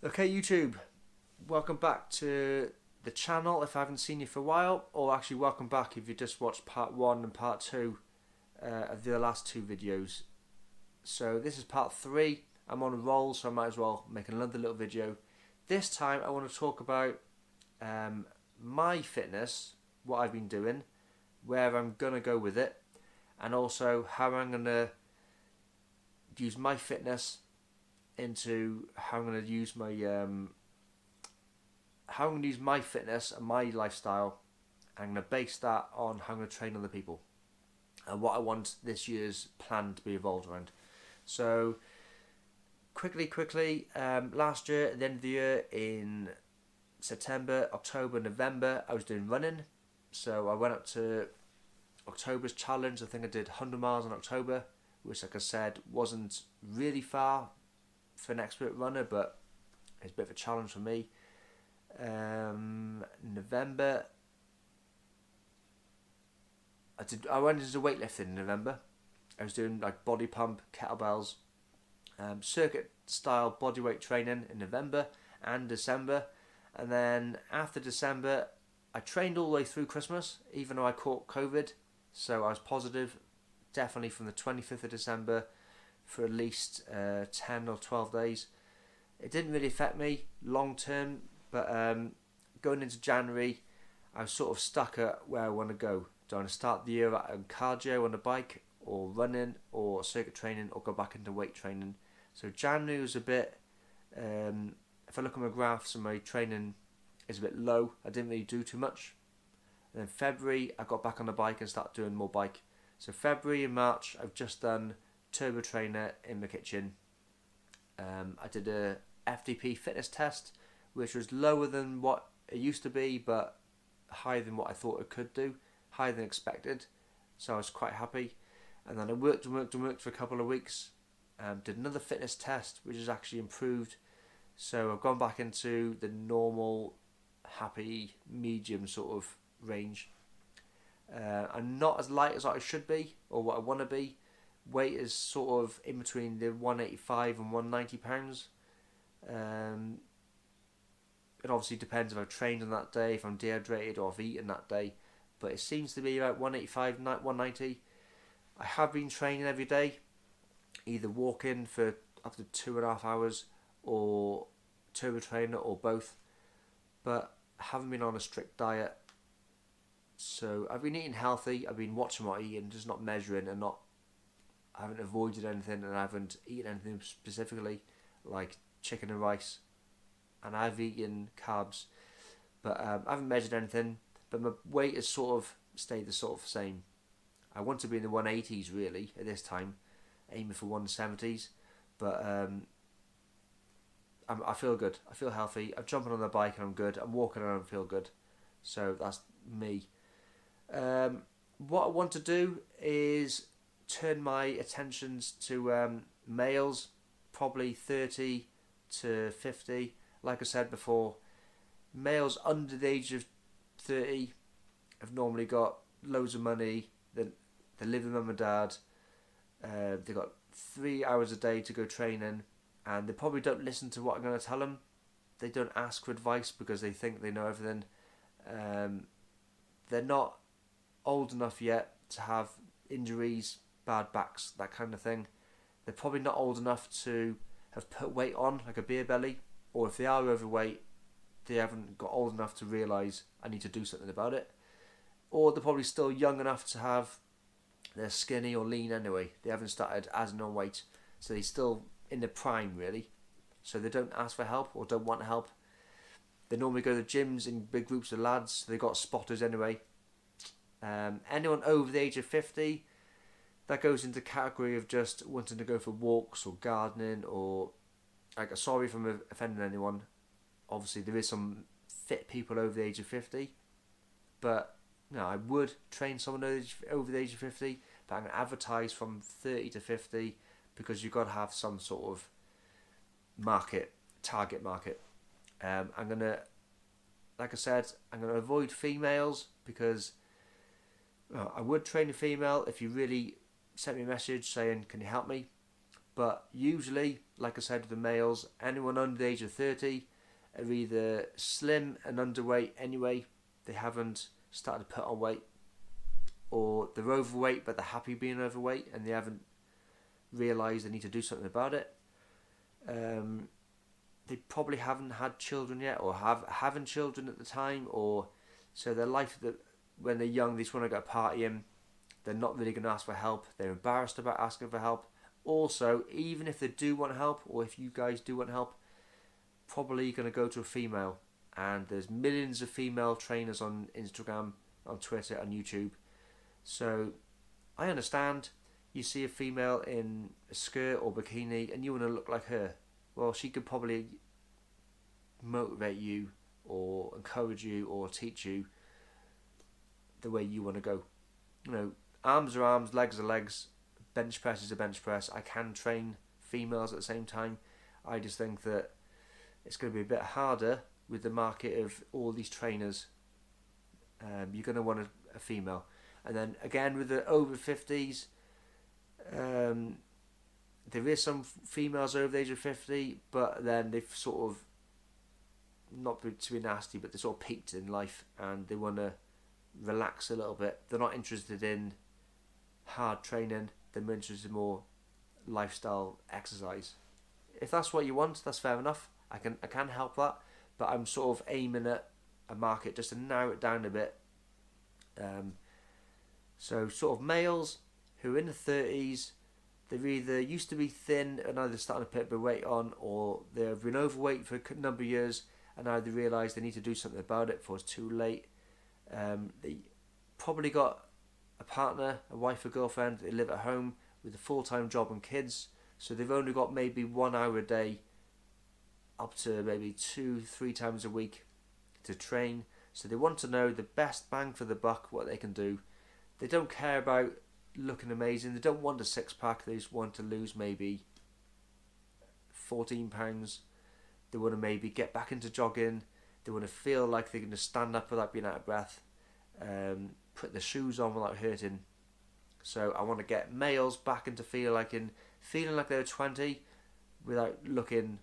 Okay, YouTube, welcome back to the channel if I haven't seen you for a while, or actually welcome back if you just watched part 1 and part 2 of the last two videos. So this is part 3. I'm on a roll, so I might as well make another little video. This time I want to talk about my fitness, what I've been doing, where I'm going to go with it, and also how I'm going to use my fitness into how I'm going to use my fitness and my lifestyle. I'm going to base that on how I'm going to train other people and what I want this year's plan to be evolved around. So quickly, last year at the end of the year in September, October, November, I was doing running. So I went up to October's challenge. I think I did 100 miles in October, which, like I said, wasn't really far for an expert runner, but it's a bit of a challenge for me. November, I went into weightlifting in November. I was doing like body pump, kettlebells, circuit style bodyweight training in November and December. And then after December, I trained all the way through Christmas, even though I caught COVID. So I was positive, definitely from the 25th of December for at least 10 or 12 days. It didn't really affect me long term, but going into January, I was sort of stuck at where I want to go. Do I want to start the year at cardio on the bike, or running, or circuit training, or go back into weight training? So January was a bit, if I look at my graphs and my training is a bit low, I didn't really do too much. And then February, I got back on the bike and started doing more bike. So February and March, I've just done turbo trainer in my kitchen. I did a FTP fitness test, which was lower than what it used to be, but higher than what I thought it could do, higher than expected. So I was quite happy. And then I worked for a couple of weeks. Did another fitness test, which has actually improved. So I've gone back into the normal, happy, medium sort of range. I'm not as light as I should be, or what I want to be. Weight is sort of in between the 185 and 190 pounds. It obviously depends if I've trained on that day, if I'm dehydrated, or if I've eaten that day. But it seems to be about 185, 190. I have been training every day, either walking for up to 2.5 hours, or turbo trainer, or both. But I haven't been on a strict diet. So I've been eating healthy. I've been watching what I'm eating, just not measuring, and I haven't avoided anything, and I haven't eaten anything specifically like chicken and rice, and I've eaten carbs, but I haven't measured anything. But my weight has sort of stayed the sort of same. I want to be in the 180s really at this time, aiming for 170s, but I feel good. I feel healthy. I'm jumping on the bike and I'm good. I'm walking around and feel good. So that's me. What I want to do is turn my attentions to males, probably 30 to 50. Like I said before, males under the age of 30 have normally got loads of money. They live with mum and dad. They've got 3 hours a day to go training, and they probably don't listen to what I'm going to tell them. They don't ask for advice because they think they know everything. They're not old enough yet to have injuries, bad backs, that kind of thing. They're probably not old enough to have put weight on, like a beer belly, or if they are overweight, they haven't got old enough to realise I need to do something about it. Or they're probably still young enough to have, they're skinny or lean anyway. They haven't started adding on weight, so they're still in the prime really. So they don't ask for help or don't want help. They normally go to gyms in big groups of lads, so they've got spotters anyway. Anyone over the age of 50, that goes into the category of just wanting to go for walks or gardening, or like, sorry if I'm offending anyone. Obviously there is some fit people over the age of 50, but no, I would train someone over the age of 50, but I'm going to advertise from 30 to 50 because you've got to have some sort of target market. I'm going to, like I said, I'm going to avoid females because I would train a female if you really sent me a message saying, can you help me? But usually, like I said, with the males, anyone under the age of 30 are either slim and underweight anyway, they haven't started to put on weight, or they're overweight but they're happy being overweight and they haven't realised they need to do something about it. They probably haven't had children yet, or having children at the time, or so their life, that when they're young they just want to go partying. They're not really going to ask for help. They're embarrassed about asking for help. Also, even if they do want help, or if you guys do want help, probably going to go to a female. And there's millions of female trainers on Instagram, on Twitter, on YouTube. So I understand you see a female in a skirt or bikini and you want to look like her. Well, she could probably motivate you or encourage you or teach you the way you want to go. You know, arms are arms, legs are legs, bench press is a bench press. I can train females at the same time. I just think that it's going to be a bit harder with the market of all these trainers. You're going to want a female. And then again with the over 50s, there is some females over the age of 50, but then they've sort of, not to be nasty, but they're sort of peaked in life and they want to relax a little bit. They're not interested in hard training, they're interested in more lifestyle exercise. If that's what you want, that's fair enough. I can help that, but I'm sort of aiming at a market just to narrow it down a bit. So sort of males who are in the 30s, they've either used to be thin and now they're starting to put a bit of weight on, or they've been overweight for a number of years and now they realise they need to do something about it before it's too late. They probably got a partner, a wife or girlfriend, they live at home with a full-time job and kids, so they've only got maybe 1 hour a day up to maybe 2-3 times a week to train. So they want to know the best bang for the buck, what they can do. They don't care about looking amazing, they don't want a six-pack, they just want to lose maybe 14 pounds. They want to maybe get back into jogging, they want to feel like they're going to stand up without being out of breath, put the shoes on without hurting. So I want to get males back into feeling like they were 20 without looking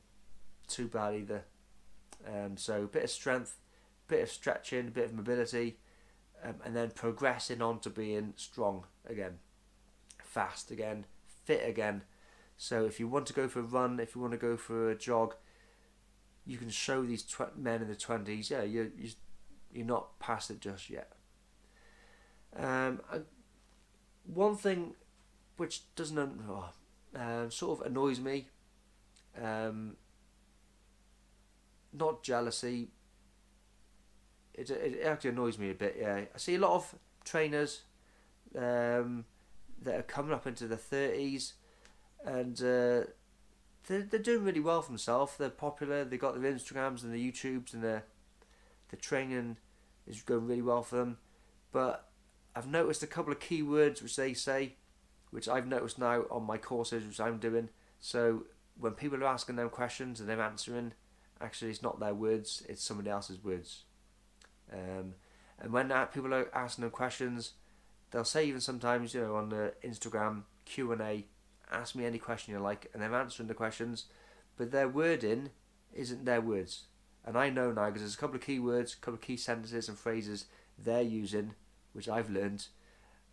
too bad either. So a bit of strength, a bit of stretching, a bit of mobility, and then progressing on to being strong again, fast again, fit again. So if you want to go for a run, if you want to go for a jog, you can show these men in the 20s, yeah, you're not past it just yet. One thing which doesn't sort of annoys me, not jealousy, it actually annoys me a bit. Yeah, I see a lot of trainers that are coming up into the 30s, and they're doing really well for themselves. They're popular. They got their Instagrams and their YouTubes, and the training is going really well for them. But I've noticed a couple of keywords which they say, which I've noticed now on my courses which I'm doing. So when people are asking them questions and they're answering, actually it's not their words, it's somebody else's words. And when people are asking them questions, they'll say even sometimes, on the Instagram Q&A, ask me any question you like, and they're answering the questions, but their wording isn't their words. And I know now because there's a couple of key words, a couple of key sentences and phrases they're using, which I've learned,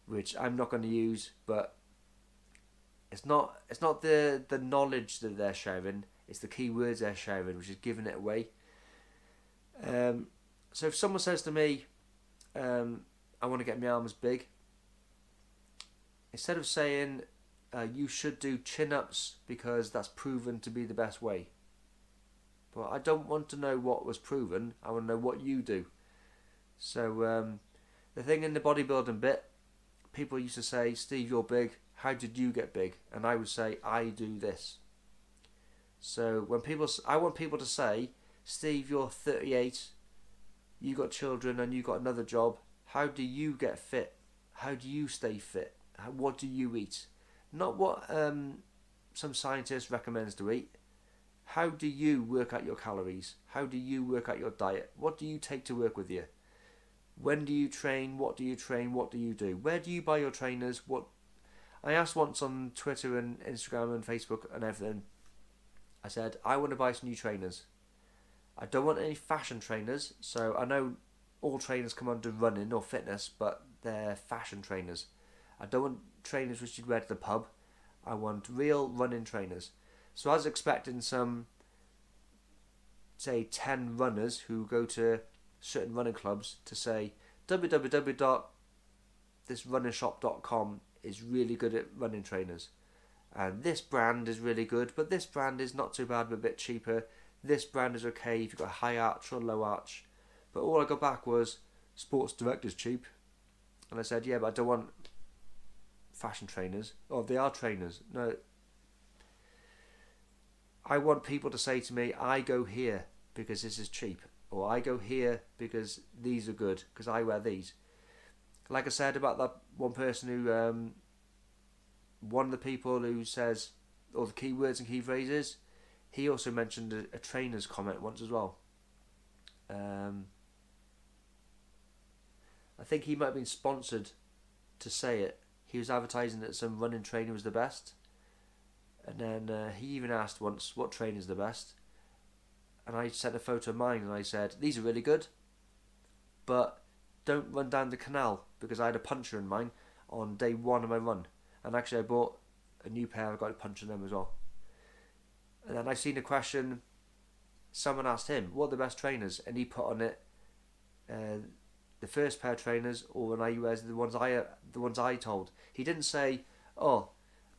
which I'm not going to use, but it's not the knowledge that they're sharing, it's the key words they're sharing, which is giving it away. So if someone says to me, I want to get my arms big, instead of saying you should do chin-ups because that's proven to be the best way, but I don't want to know what was proven, I want to know what you do. So the thing in the bodybuilding bit, people used to say, Steve, you're big, how did you get big? And I would say, I do this. So I want people to say, Steve, you're 38, you got children and you got another job, how do you get fit? How do you stay fit? What do you eat? Not what some scientist recommends to eat. How do you work out your calories? How do you work out your diet? What do you take to work with you? When do you train? What do you train? What do you do? Where do you buy your trainers? I asked once on Twitter and Instagram and Facebook and everything. I said, I want to buy some new trainers. I don't want any fashion trainers. So I know all trainers come under running or fitness, but they're fashion trainers. I don't want trainers which you'd wear to the pub. I want real running trainers. So I was expecting some, say, 10 runners who go to certain running clubs to say www.thisrunnershop.com is really good at running trainers. And this brand is really good, but this brand is not too bad, but a bit cheaper. This brand is okay if you've got a high arch or low arch. But all I got back was Sports Direct is cheap. And I said, yeah, but I don't want fashion trainers. Oh, they are trainers. No. I want people to say to me, I go here because this is cheap. Or I go here because these are good, because I wear these. Like I said about that one person who, one of the people who says all the keywords and key phrases, he also mentioned a trainer's comment once as well. I think he might have been sponsored to say it. He was advertising that some running trainer was the best. And then he even asked once, what trainer is the best? And I sent a photo of mine and I said, these are really good, but don't run down the canal, because I had a puncture in mine on day one of my run. And actually I bought a new pair, I got a puncture in them as well. And then I've seen a question, someone asked him, what are the best trainers? And he put on it, the first pair of trainers, or when I wears the ones I told. He didn't say, oh,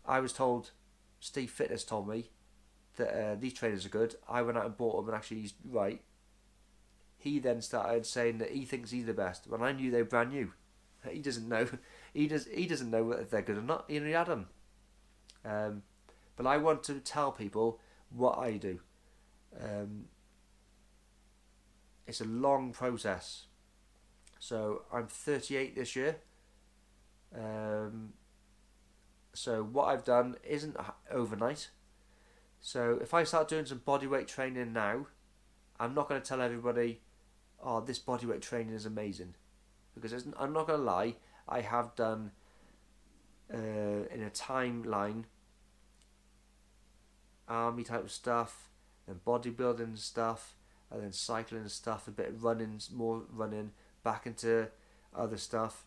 I was told, Steve Fitness told me that these trainers are good. I went out and bought them, and actually he's right. He then started saying that he thinks he's the best when I knew they were brand new. He doesn't know. He doesn't know if they're good or not. He only had them. But I want to tell people what I do. It's a long process. So I'm 38 this year. So what I've done isn't overnight. So if I start doing some bodyweight training now, I'm not going to tell everybody, oh, this bodyweight training is amazing. Because I'm not going to lie, I have done, in a timeline, army type stuff, then bodybuilding stuff, and then cycling stuff, a bit of running, more running, back into other stuff.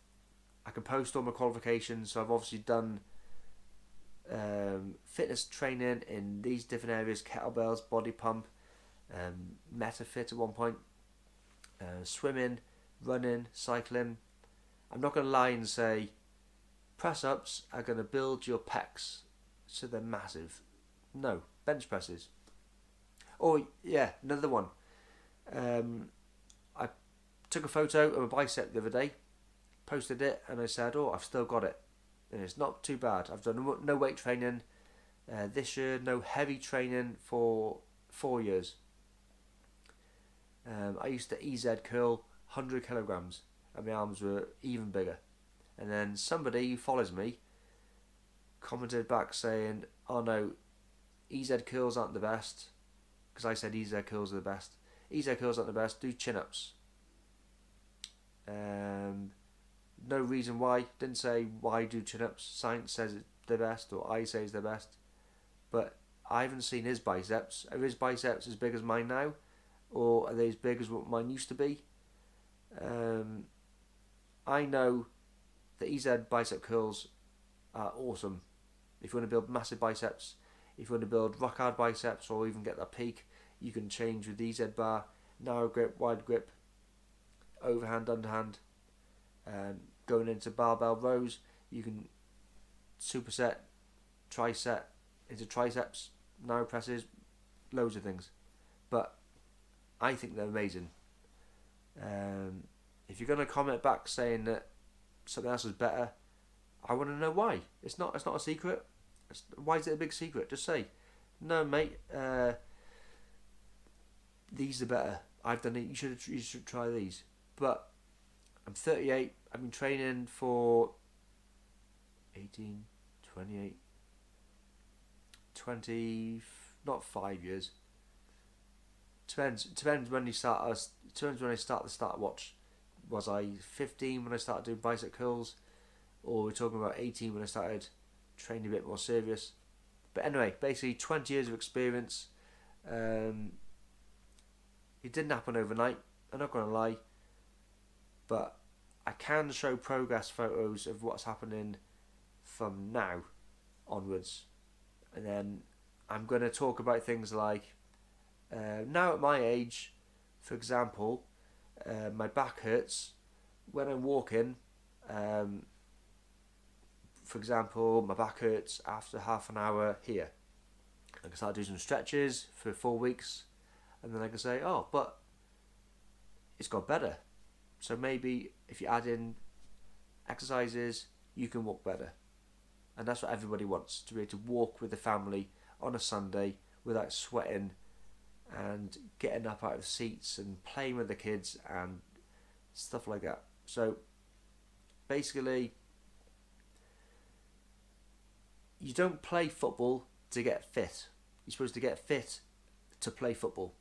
I can post all my qualifications, so I've obviously done fitness training in these different areas, kettlebells, body pump, MetaFit at one point, swimming, running, cycling. I'm not going to lie and say press ups are going to build your pecs so they're massive. No, bench presses. Oh yeah, another one. I took a photo of a bicep the other day, posted it, and I said, oh, I've still got it. And it's not too bad. I've done no weight training this year, no heavy training for 4 years. I used to EZ curl 100 kilograms and my arms were even bigger. And then somebody who follows me commented back saying, oh no, EZ curls aren't the best, because I said EZ curls are the best. EZ curls aren't the best, do chin-ups. No reason why, didn't say why do chin-ups. Science says it's the best, or I say it's the best. But I haven't seen his biceps. Are his biceps as big as mine now? Or are they as big as what mine used to be? I know that EZ bicep curls are awesome. If you want to build massive biceps, if you want to build rock hard biceps, or even get that peak, you can change with the EZ bar, narrow grip, wide grip, overhand, underhand. Going into barbell rows, you can superset, tricep into triceps, narrow presses, loads of things. But I think they're amazing. If you're going to comment back saying that something else is better, I want to know why. It's not a secret. Why is it a big secret? Just say, no mate, these are better. I've done it. You should try these. But I'm 38. I've been training for 18, 28, 20, not 5 years. Depends when you start. Depends when I start the start watch. Was I 15 when I started doing bicep curls, or we're talking about 18 when I started training a bit more serious. But anyway, basically 20 years of experience. It didn't happen overnight, I'm not going to lie, but I can show progress photos of what's happening from now onwards. And then I'm going to talk about things like, now at my age, for example, my back hurts when I'm walking. For example, my back hurts after half an hour here. I can start doing some stretches for 4 weeks, and then I can say, oh, but it's got better. So maybe if you add in exercises, you can walk better. And that's what everybody wants, to be able to walk with the family on a Sunday without sweating and getting up out of seats and playing with the kids and stuff like that. So basically, you don't play football to get fit. You're supposed to get fit to play football.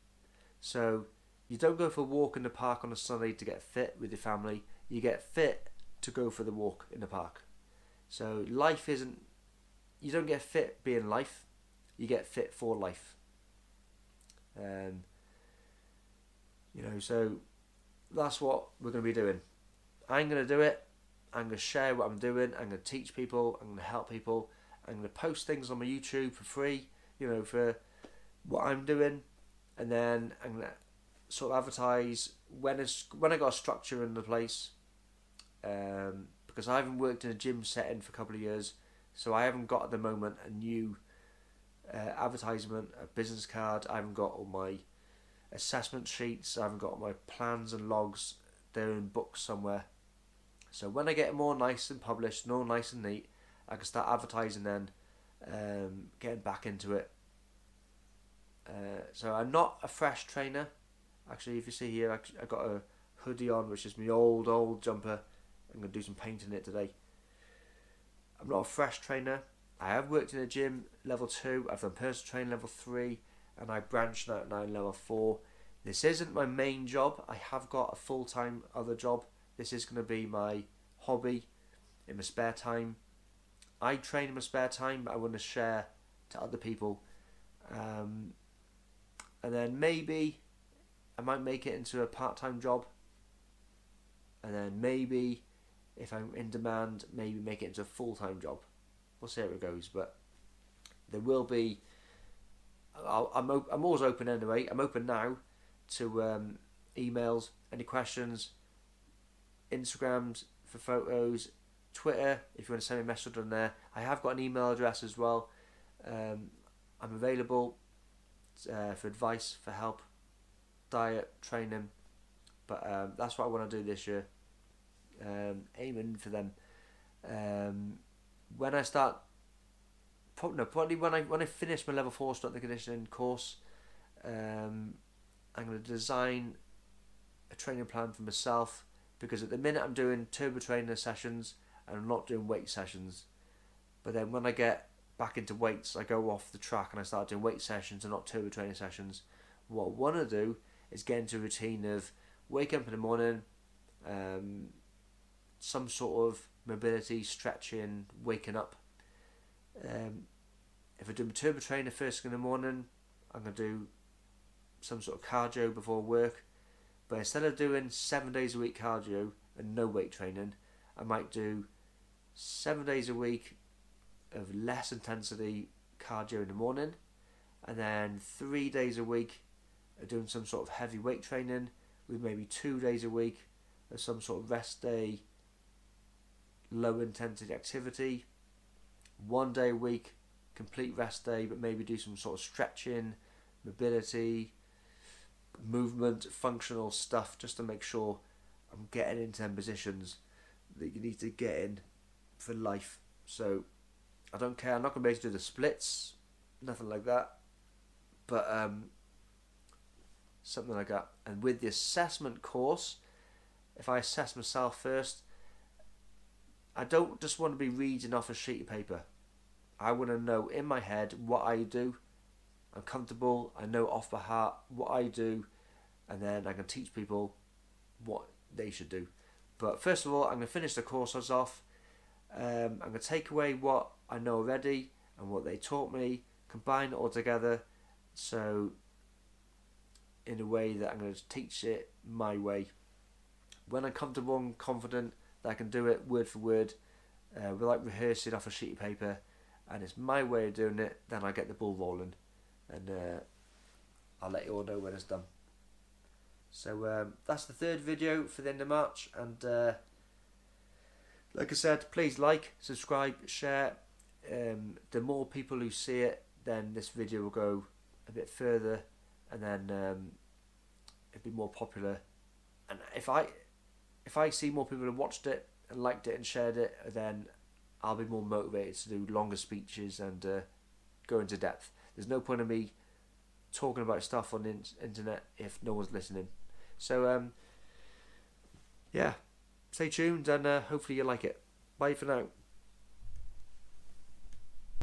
So you don't go for a walk in the park on a Sunday to get fit with your family. You get fit to go for the walk in the park. So life isn't, you don't get fit being life, you get fit for life. So that's what we're going to be doing. I'm going to do it. I'm going to share what I'm doing. I'm going to teach people. I'm going to help people. I'm going to post things on my YouTube for free, for what I'm doing. And then I'm going to sort of advertise when I got a structure in the place. Because I haven't worked in a gym setting for a couple of years. So I haven't got at the moment a new advertisement, a business card. I haven't got all my assessment sheets. I haven't got all my plans and logs. They're in books somewhere. So when I get them all nice and published and all nice and neat, I can start advertising then, getting back into it. So I'm not a fresh trainer. Actually, if you see here, I got a hoodie on, which is my old jumper. I'm going to do some painting in it today. I'm not a fresh trainer. I have worked in a gym level 2. I've done personal training level 3, and I branched out now in level 4. This isn't my main job. I have got a full-time other job. This is going to be my hobby in my spare time. I train in my spare time, but I want to share to other people. And then maybe I might make it into a part-time job. And then maybe, if I'm in demand, maybe make it into a full-time job. We'll see how it goes. But there will be... I'm always open anyway. I'm open now to emails, any questions, Instagrams for photos, Twitter, if you want to send me a message on there. I have got an email address as well. I'm available for advice, for help, diet, training. But that's what I want to do this year. Aiming for them. When I start, probably when I finish my level 4 strength and conditioning course, I'm going to design a training plan for myself, because at the minute I'm doing turbo trainer sessions and I'm not doing weight sessions. But then when I get back into weights, I go off the track and I start doing weight sessions and not turbo training sessions. What I want to do is get into a routine of wake up in the morning, some sort of mobility, stretching, waking up. If I do my turbo trainer first thing in the morning, I'm going to do some sort of cardio before work. But instead of doing 7 days a week cardio and no weight training, I might do 7 days a week of less intensity cardio in the morning, and then 3 days a week of doing some sort of heavy weight training, with maybe 2 days a week of some sort of rest day, low intensity activity. 1 day a week, complete rest day, but maybe do some sort of stretching, mobility, movement, functional stuff, just to make sure I'm getting into them positions that you need to get in for life. So I don't care, I'm not going to be able to do the splits, nothing like that, but something like that. And with the assessment course, if I assess myself first, I don't just want to be reading off a sheet of paper. I want to know in my head what I do. I'm comfortable, I know off by heart what I do, and then I can teach people what they should do. But first of all, I'm going to finish the course off. I'm going to take away what I know already and what they taught me, combine it all together, so in a way that I'm going to teach it my way. When I'm comfortable and confident that I can do it word for word, without rehearsing off a sheet of paper, and it's my way of doing it, then I get the ball rolling, and I'll let you all know when it's done. So that's the third video for the end of March, and like I said, please like, subscribe, share. The more people who see it, then this video will go a bit further, and then it'll be more popular. And if I see more people who watched it and liked it and shared it, then I'll be more motivated to do longer speeches and go into depth. There's no point in me talking about stuff on the internet if no one's listening. So yeah, stay tuned, and hopefully you like it. Bye for now.